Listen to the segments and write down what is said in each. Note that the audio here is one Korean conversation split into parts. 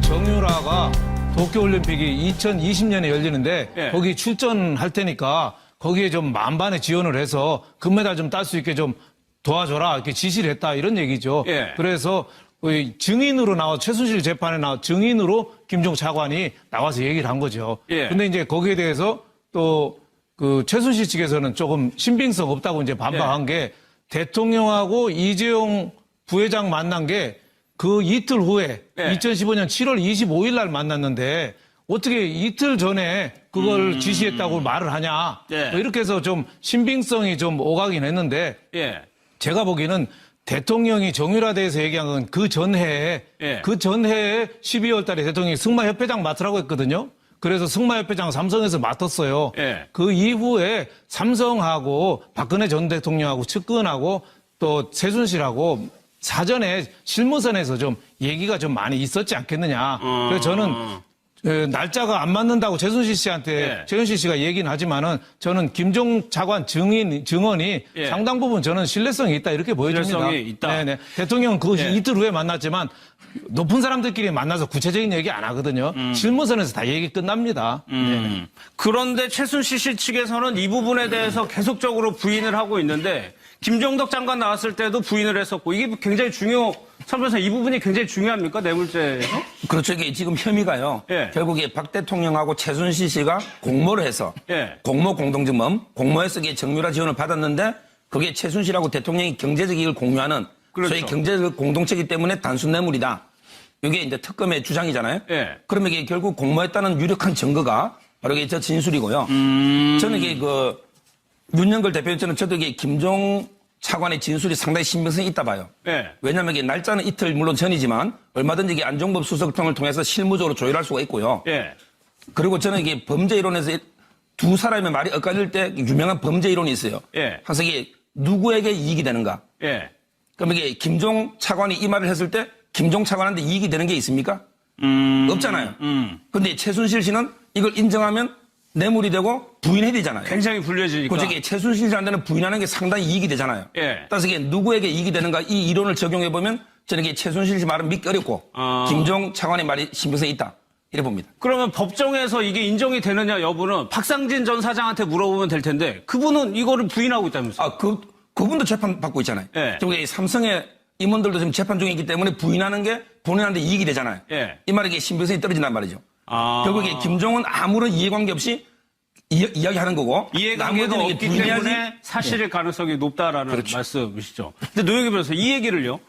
정유라가 도쿄올림픽이 2020년에 열리는데 예. 거기 출전할 테니까 거기에 좀 만반의 지원을 해서 금메달 좀 딸 수 있게 좀 도와줘라 이렇게 지시를 했다 이런 얘기죠. 예. 그래서 증인으로 나와 최순실 재판에 나와 증인으로 김종 차관이 나와서 얘기를 한 거죠. 예. 근데 이제 거기에 대해서 또 그 최순실 측에서는 조금 신빙성 없다고 이제 반박한 게 대통령하고 이재용 부회장 만난 게 그 이틀 후에 2015년 7월 25일 날 만났는데 어떻게 이틀 전에 그걸 지시했다고 말을 하냐. 뭐 이렇게 해서 좀 신빙성이 좀 오가긴 했는데 제가 보기에는 대통령이 정유라 대해서 얘기한 건 그 전해에 그 전해에 12월 달에 대통령이 승마협회장 맡으라고 했거든요. 그래서 승마협회장 삼성에서 맡았어요. 그 이후에 삼성하고 박근혜 전 대통령하고 측근하고 또 최순실하고 사전에 실무선에서 좀 얘기가 좀 많이 있었지 않겠느냐. 그래서 저는 날짜가 안 맞는다고 최순실 씨한테 최순실 씨가 얘기는 하지만은 저는 김종 차관 증언이 상당 부분 저는 신뢰성이 있다 이렇게 보여집니다. 신뢰성이 있다. 네네. 대통령은 그 이틀 후에 만났지만 높은 사람들끼리 만나서 구체적인 얘기 안 하거든요. 실무선에서 다 얘기 끝납니다. 그런데 최순실 씨 측에서는 이 부분에 대해서 계속적으로 부인을 하고 있는데 김정덕 장관 나왔을 때도 부인을 했었고 이게 굉장히 선 변호사 이 부분이 굉장히 중요합니까? 뇌물죄에서? 그렇죠. 이게 지금 혐의가요. 결국에 박 대통령하고 최순실 씨가 공모를 해서 공모 공동증범 공모해서 이게 정유라 지원을 받았는데 그게 최순실하고 대통령이 경제적 이익을 공유하는 소위 경제적 공동체이기 때문에 단순 뇌물이다. 이게 이제 특검의 주장이잖아요. 그러면 이게 결국 공모했다는 유력한 증거가 바로 이게 저 진술이고요. 저는 이게 윤영걸 대표님처럼 저도 이게 김종 차관의 진술이 상당히 신빙성이 있다 봐요. 왜냐하면 이게 날짜는 이틀 물론 전이지만 얼마든지 이게 안종범 수석통을 통해서 실무적으로 조율할 수가 있고요. 그리고 저는 이게 범죄 이론에서 두 사람의 말이 엇갈릴 때 유명한 범죄 이론이 있어요. 항상 이게 누구에게 이익이 되는가. 그럼 이게 김종 차관이 이 말을 했을 때 김종 차관한테 이익이 되는 게 있습니까? 없잖아요. 근데 최순실 씨는 이걸 인정하면 뇌물이 되고 부인해야 되잖아요. 굉장히 불리해지니까. 그렇죠. 최순실 씨한테는 부인하는 게 상당히 이익이 되잖아요. 따라서 이게 누구에게 이익이 되는가 이 이론을 적용해보면 저는 이게 최순실 씨 말은 믿기 어렵고 김종 차관의 말이 신빙성이 있다. 이래 봅니다. 그러면 법정에서 이게 인정이 되느냐 여부는 박상진 전 사장한테 물어보면 될 텐데 그분은 이거를 부인하고 있다면서요? 그분도 재판 받고 있잖아요. 지금 삼성의 임원들도 지금 재판 중에 있기 때문에 부인하는 게 본인한테 이익이 되잖아요. 이 말이 신빙성이 떨어진단 말이죠. 결국에 김종은 아무런 이해관계 없이 이야기하는 거고 이해관계가 없기 때문에 사실일 가능성이 높다라는 말씀이시죠. 근데 노영희 변호사 이 얘기를요.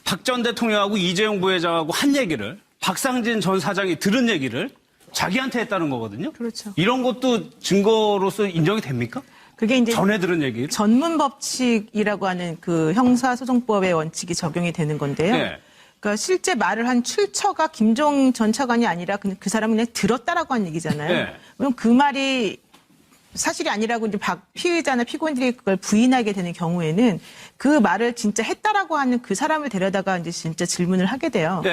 박 전 대통령하고 이재용 부회장하고 한 얘기를 박상진 전 사장이 들은 얘기를 자기한테 했다는 거거든요. 그렇죠. 이런 것도 증거로서 인정이 됩니까? 그게 이제 전에 들은 얘기. 전문 법칙이라고 하는 그 형사소송법의 원칙이 적용이 되는 건데요. 그러니까 실제 말을 한 출처가 김종 전 차관이 아니라 그 사람은 그냥 들었다라고 한 얘기잖아요. 그럼 그 말이 사실이 아니라고 이제 피의자나 피고인들이 그걸 부인하게 되는 경우에는 그 말을 진짜 했다라고 하는 그 사람을 데려다가 이제 진짜 질문을 하게 돼요.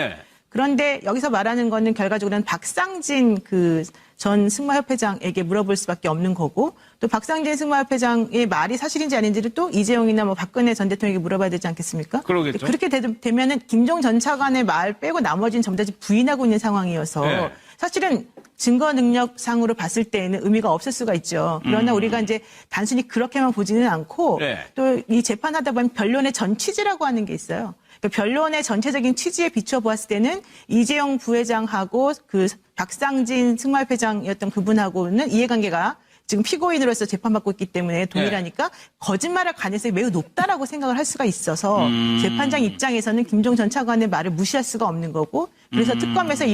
그런데 여기서 말하는 거는 결과적으로는 박상진 그 전 승마협회장에게 물어볼 수밖에 없는 거고 또 박상진 승마협회장의 말이 사실인지 아닌지를 또 이재용이나 뭐 박근혜 전 대통령에게 물어봐야 되지 않겠습니까? 그러겠죠. 그렇게 되면은 김종 전 차관의 말 빼고 나머지는 전부 다 부인하고 있는 상황이어서 사실은 증거 능력상으로 봤을 때에는 의미가 없을 수가 있죠. 그러나 우리가 이제 단순히 그렇게만 보지는 않고 또 이 재판하다 보면 변론의 전 취지라고 하는 게 있어요. 변론의 전체적인 취지에 비추어 보았을 때는 이재용 부회장하고 그 박상진 승마협회장이었던 그분하고는 이해관계가 지금 피고인으로서 재판받고 있기 때문에 동일하니까 거짓말할 가능성이 매우 높다라고 생각을 할 수가 있어서 재판장 입장에서는 김종 전 차관의 말을 무시할 수가 없는 거고 그래서 특검에서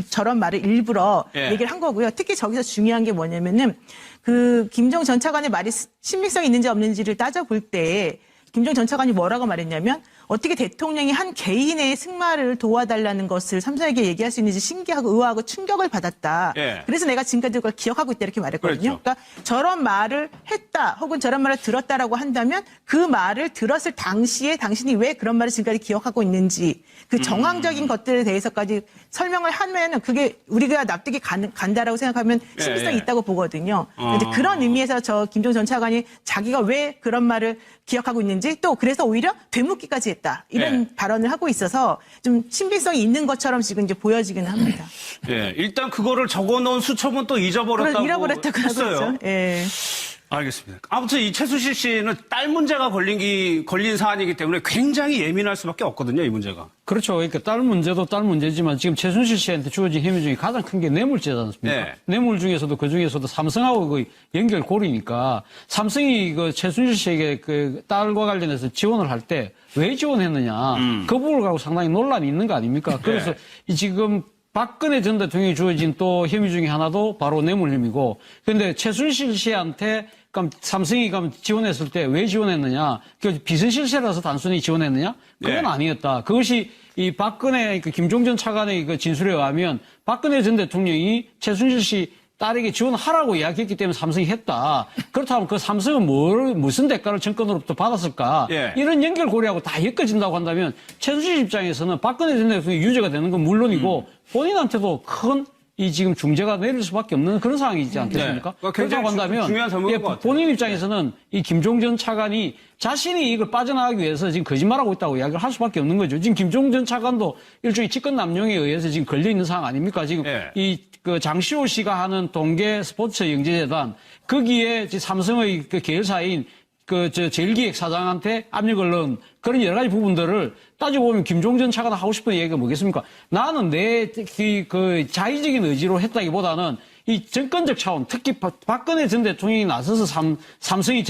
저런 말을 일부러 얘기를 한 거고요. 특히 저기서 중요한 게 뭐냐면은 그 김종 전 차관의 말이 신빙성이 있는지 없는지를 따져볼 때 김종 전 차관이 뭐라고 말했냐면 어떻게 대통령이 한 개인의 승마를 도와달라는 것을 삼성에게 얘기할 수 있는지 신기하고 의아하고 충격을 받았다. 그래서 내가 지금까지 그걸 기억하고 있다 이렇게 말했거든요. 그러니까 저런 말을 했다 혹은 저런 말을 들었다라고 한다면 그 말을 들었을 당시에 당신이 왜 그런 말을 지금까지 기억하고 있는지 그 정황적인 것들에 대해서까지 설명을 하면은 그게 우리가 납득이 간다라고 생각하면 신빙성이 있다고 보거든요. 그런데 그런 의미에서 저 김종 전 차관이 자기가 왜 그런 말을 기억하고 있는지 건지 또 그래서 오히려 되묻기까지 했다. 이런 발언을 하고 있어서 좀 신빙성이 있는 것처럼 지금 이제 보여지기는 합니다. 예, 일단 그거를 적어놓은 수첩은 또 잊어버렸다고 했어요. 하죠. 예. 알겠습니다. 아무튼 이 최순실 씨는 딸 문제가 걸린 사안이기 때문에 굉장히 예민할 수밖에 없거든요, 이 문제가. 그렇죠. 그러니까 딸 문제도 딸 문제지만 지금 최순실 씨한테 주어진 혐의 중에 가장 큰 게 뇌물죄지 않습니까? 네. 뇌물 중에서도 그 중에서도 삼성하고 그 연결고리니까 삼성이 그 최순실 씨에게 그 딸과 관련해서 지원을 할 때 왜 지원했느냐 그 부분을 갖고 상당히 논란이 있는 거 아닙니까? 그래서 이 지금 박근혜 전 대통령이 주어진 또 혐의 중에 하나도 바로 뇌물 혐의고, 그런데 최순실 씨한테 삼성이 지원했을 때 왜 지원했느냐? 그 비선실세라서 단순히 지원했느냐? 그건 아니었다. 그것이 이 박근혜 그 김종전 차관의 그 진술에 의하면 박근혜 전 대통령이 최순실 씨 딸에게 지원하라고 이야기했기 때문에 삼성이 했다. 그렇다면 그 삼성은 무슨 대가를 정권으로부터 받았을까? 이런 연결고리하고 다 엮어진다고 한다면 최순실 입장에서는 박근혜 전 대통령이 유죄가 되는 건 물론이고 본인한테도 큰 이 지금 중재가 내릴 수밖에 없는 그런 상황이지 않겠습니까? 그렇다고 한다면 본인 입장에서는 이 김종전 차관이 자신이 이걸 빠져나가기 위해서 지금 거짓말하고 있다고 이야기를 할 수밖에 없는 거죠. 지금 김종전 차관도 일종의 직권 남용에 의해서 지금 걸려 있는 상황 아닙니까? 지금 그 장시호 씨가 하는 동계 스포츠 영재재단 거기에 삼성의 그 계열사인 제일기획 사장한테 압력을 넣은 그런 여러 가지 부분들을 따지고 보면 김종전 차관 하고 싶은 얘기가 뭐겠습니까? 나는 그 자의적인 의지로 했다기보다는 이 정권적 차원, 특히 박근혜 전 대통령이 나서서 삼성이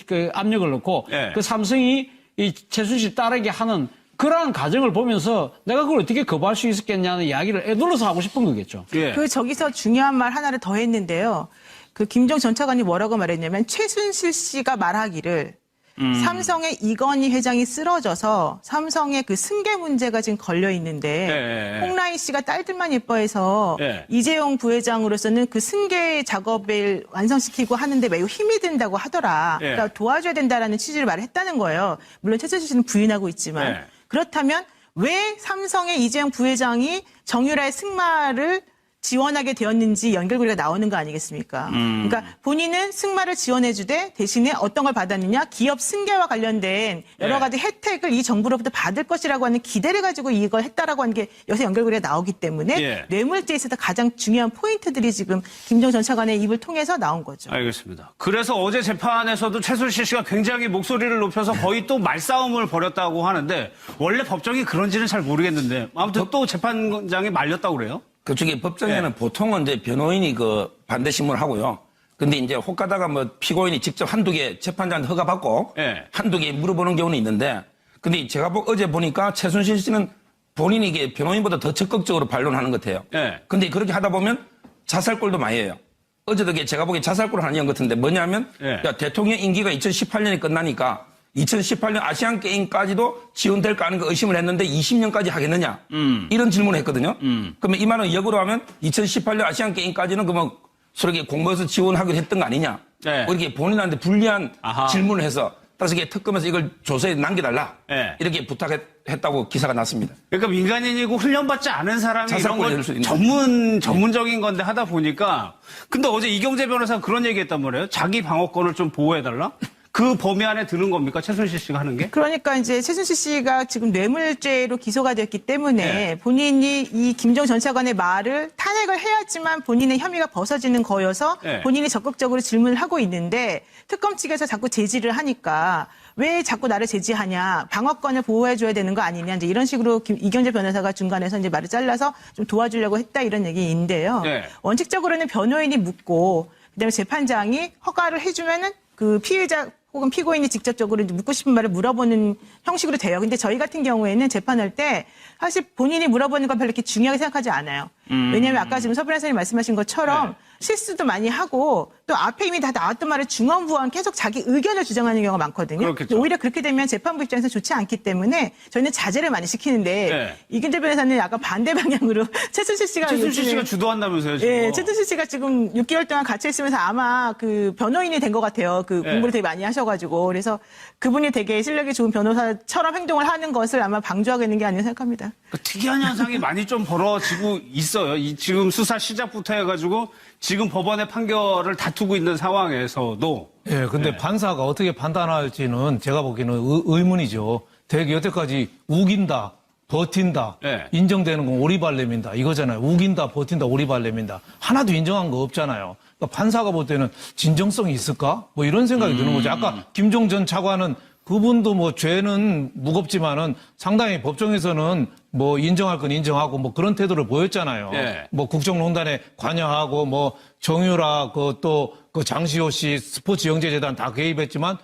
그 압력을 넣고 그 삼성이 이 최순실 딸에게 하는 그러한 과정을 보면서 내가 그걸 어떻게 거부할 수 있었겠냐는 이야기를 애둘러서 하고 싶은 거겠죠. 저기서 중요한 말 하나를 더 했는데요. 그 김종 전 차관이 뭐라고 말했냐면 최순실 씨가 말하기를 삼성의 이건희 회장이 쓰러져서 삼성의 그 승계 문제가 지금 걸려 있는데 홍라인 씨가 딸들만 예뻐해서 이재용 부회장으로서는 그 승계 작업을 완성시키고 하는데 매우 힘이 든다고 하더라. 그러니까 도와줘야 된다라는 취지를 말했다는 거예요. 물론 최순실 씨는 부인하고 있지만 그렇다면 왜 삼성의 이재용 부회장이 정유라의 승마를 지원하게 되었는지 연결고리가 나오는 거 아니겠습니까? 그러니까 본인은 승마를 지원해주되 대신에 어떤 걸 받았느냐? 기업 승계와 관련된 여러 가지 혜택을 이 정부로부터 받을 것이라고 하는 기대를 가지고 이걸 했다라고 하는 게 여기서 연결고리가 나오기 때문에 뇌물죄에 있어서 가장 중요한 포인트들이 지금 김종 전 차관의 입을 통해서 나온 거죠. 알겠습니다. 그래서 어제 재판에서도 최순실 씨가 굉장히 목소리를 높여서 거의 또 말싸움을 벌였다고 하는데 원래 법정이 그런지는 잘 모르겠는데 아무튼 또 재판장이 말렸다고 그래요? 그쪽에 법정에는 보통은 이제 변호인이 그 반대 신문을 하고요. 근데 이제 혹 가다가 뭐 피고인이 직접 한두 개 재판장한테 허가받고 한두 개 물어보는 경우는 있는데 근데 제가 어제 보니까 최순실 씨는 본인이 이게 변호인보다 더 적극적으로 반론하는 것 같아요. 근데 그렇게 하다 보면 자살골도 많이 해요. 어제도 제가 보기에 자살골을 하는 것 같은데 뭐냐면 야, 대통령 임기가 2018년에 끝나니까 2018년 아시안게임까지도 지원될까 하는 거 의심을 했는데 20년까지 하겠느냐 이런 질문을 했거든요. 그러면 이 말은 역으로 하면 2018년 아시안게임까지는 그러면 서로 공모해서 지원하기로 했던 거 아니냐. 이렇게 본인한테 불리한 질문을 해서 따라서 특검에서 이걸 조서에 남겨달라 이렇게 부탁했다고 기사가 났습니다. 그러니까 민간인이고 훈련받지 않은 사람이 이런 건 전문적인 건데 하다 보니까 근데 어제 이경재 변호사가 그런 얘기했단 말이에요. 자기 방어권을 좀 보호해달라? 그 범위 안에 드는 겁니까? 최순실 씨가 하는 게? 그러니까 이제 최순실 씨가 지금 뇌물죄로 기소가 됐기 때문에 본인이 이 김종 전 차관의 말을 탄핵을 해야지만 본인의 혐의가 벗어지는 거여서 본인이 적극적으로 질문을 하고 있는데 특검 측에서 자꾸 제지를 하니까 왜 자꾸 나를 제지하냐, 방어권을 보호해줘야 되는 거 아니냐, 이제 이런 식으로 이경재 변호사가 중간에서 이제 말을 잘라서 좀 도와주려고 했다 이런 얘기인데요. 원칙적으로는 변호인이 묻고 그다음에 재판장이 허가를 해주면은 그 피해자 혹은 피고인이 직접적으로 묻고 싶은 말을 물어보는 형식으로 돼요. 근데 저희 같은 경우에는 재판할 때 사실 본인이 물어보는 건 별로 이렇게 중요하게 생각하지 않아요. 왜냐하면 아까 지금 서브란 선생님이 말씀하신 것처럼 실수도 많이 하고 또 앞에 이미 다 나왔던 말을 중언부언 계속 자기 의견을 주장하는 경우가 많거든요. 오히려 그렇게 되면 재판부 입장에서 좋지 않기 때문에 저희는 자제를 많이 시키는데 이경재 변호사는 약간 반대 방향으로 최순실 씨가 주도한다면서요? 지금. 예, 최순실 씨가 지금 6개월 동안 같이 있으면서 아마 그 변호인이 된 것 같아요. 그 공부를 되게 많이 하셔가지고 그래서 그분이 되게 실력이 좋은 변호사처럼 행동을 하는 것을 아마 방조하고 있는 게 아니라 생각합니다. 특이한 현상이 많이 좀 벌어지고 있어요. 지금 수사 시작부터 해가지고 지금 법원의 판결을 다투고 있는 상황에서도 예, 근데 판사가 어떻게 판단할지는 제가 보기에는 의문이죠. 되게 여태까지 우긴다, 버틴다, 인정되는 건 오리발렘인다 이거잖아요. 우긴다, 버틴다, 오리발렘인다. 하나도 인정한 거 없잖아요. 그러니까 판사가 볼 때는 진정성이 있을까? 뭐 이런 생각이 드는 거죠. 아까 김종 전 차관은 그분도 뭐 죄는 무겁지만은 상당히 법정에서는 뭐 인정할 건 인정하고 뭐 그런 태도를 보였잖아요. 뭐 국정농단에 관여하고 뭐 정유라 그 장시호 씨 스포츠 영재재단 다 개입했지만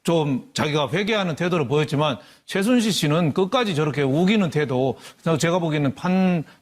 좀 자기가 회개하는 태도를 보였지만 최순실 씨는 끝까지 저렇게 우기는 태도. 제가 보기에는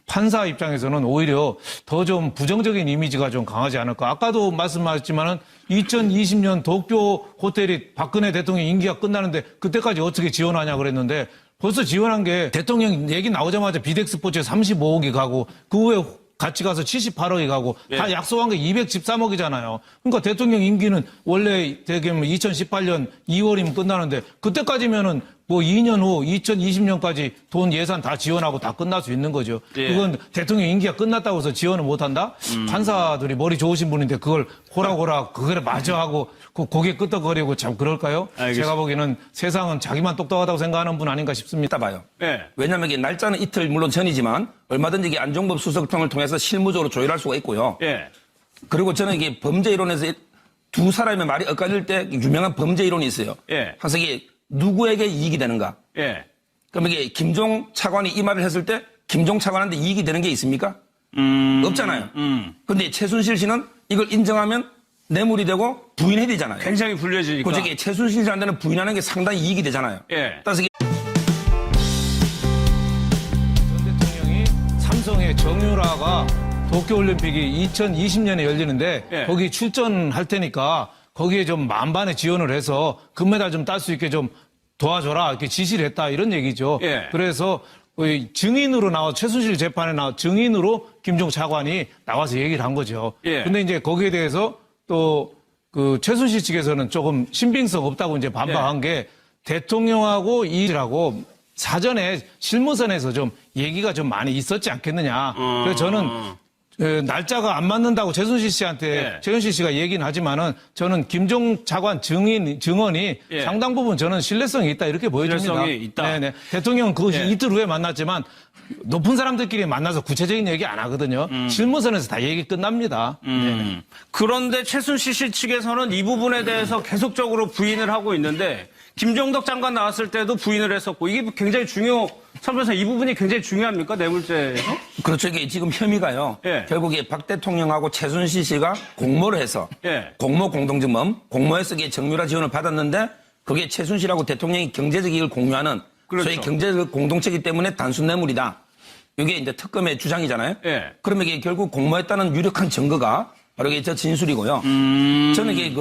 판사 입장에서는 오히려 더 좀 부정적인 이미지가 좀 강하지 않을까. 아까도 말씀하셨지만은 2020년 도쿄 호텔이 박근혜 대통령 임기가 끝나는데 그때까지 어떻게 지원하냐 그랬는데 벌써 지원한 게 대통령 얘기 나오자마자 비덱스포츠에 35억이 가고 그 후에 같이 가서 78억이 가고 다 약속한 게 213억이잖아요. 그러니까 대통령 임기는 원래 되게 2018년 2월이면 끝나는데 그때까지면은 뭐 2년 후 2020년까지 돈 예산 다 지원하고 다 끝날 수 있는 거죠. 그건 대통령 임기가 끝났다고 해서 지원을 못 한다? 판사들이 머리 좋으신 분인데 그걸 호락호락 그거를 마저 하고 고개 끄덕거리고 참 그럴까요? 알겠습니다. 제가 보기에는 세상은 자기만 똑똑하다고 생각하는 분 아닌가 싶습니다. 이따 봐요. 왜냐하면 이게 날짜는 이틀 물론 전이지만 얼마든지 이게 안종범 수석통을 통해서 실무적으로 조율할 수가 있고요. 그리고 저는 이게 범죄 이론에서 두 사람의 말이 엇갈릴 때 유명한 범죄 이론이 있어요. 항상 이게 누구에게 이익이 되는가? 그럼 이게 김종 차관이 이 말을 했을 때 김종 차관한테 이익이 되는 게 있습니까? 없잖아요. 근데 최순실 씨는 이걸 인정하면 뇌물이 되고 부인해야 되잖아요. 굉장히 불리해지니까. 그쪽에 최순실 씨한테는 부인하는 게 상당히 이익이 되잖아요. 따라서 이게 전 대통령이 삼성의 정유라가 도쿄올림픽이 2020년에 열리는데 거기 출전할 테니까 거기에 좀 만반의 지원을 해서 금메달 좀 딸 수 있게 좀 도와줘라 이렇게 지시를 했다 이런 얘기죠. 그래서 증인으로 최순실 재판에 증인으로 김종 차관이 나와서 얘기를 한 거죠. 근데 이제 거기에 대해서 또 그 최순실 측에서는 조금 신빙성 없다고 이제 반박한 게 대통령하고 이라고 사전에 실무선에서 좀 얘기가 좀 많이 있었지 않겠느냐. 그래서 저는 날짜가 안 맞는다고 최순실 씨한테 최순실 씨가 얘기는 하지만은 저는 김종 차관 증언이 상당 부분 저는 신뢰성이 있다 이렇게 보여집니다. 신뢰성이 있다. 네네. 대통령은 그 이틀 후에 만났지만 높은 사람들끼리 만나서 구체적인 얘기 안 하거든요. 실무선에서 다 얘기 끝납니다. 그런데 최순실 씨 측에서는 이 부분에 대해서 계속적으로 부인을 하고 있는데 김정덕 장관 나왔을 때도 부인을 했었고 이게 굉장히 천 변호사 이 부분이 굉장히 중요합니까? 뇌물죄에서? 그렇죠. 이게 지금 혐의가요. 결국에 박 대통령하고 최순실 씨가 공모를 해서 공모 공동증범, 공모해서 이게 정유라 지원을 받았는데 그게 최순실하고 대통령이 경제적 이익을 공유하는 소위 경제적 공동체이기 때문에 단순 뇌물이다. 이게 이제 특검의 주장이잖아요. 그러면 이게 결국 공모했다는 유력한 증거가 바로 이게 저 진술이고요. 저는 이게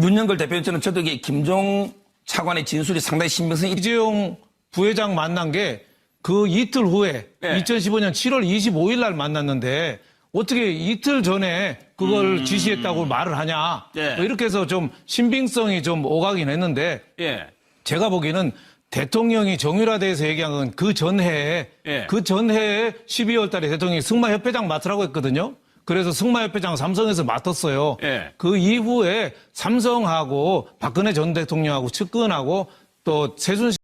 윤영걸 대표님처럼 저도 이게 김종 차관의 진술이 상당히 신빙성이 이재용 부회장 만난 게 그 이틀 후에 2015년 7월 25일 날 만났는데 어떻게 이틀 전에 그걸 지시했다고 말을 하냐. 뭐 이렇게 해서 좀 신빙성이 좀 오가긴 했는데 제가 보기에는 대통령이 정유라 대해서 얘기한 건 그 전해에 12월 달에 대통령이 승마협회장 맡으라고 했거든요. 그래서 승마협회장 삼성에서 맡았어요. 그 이후에 삼성하고 박근혜 전 대통령하고 측근하고 또 최순실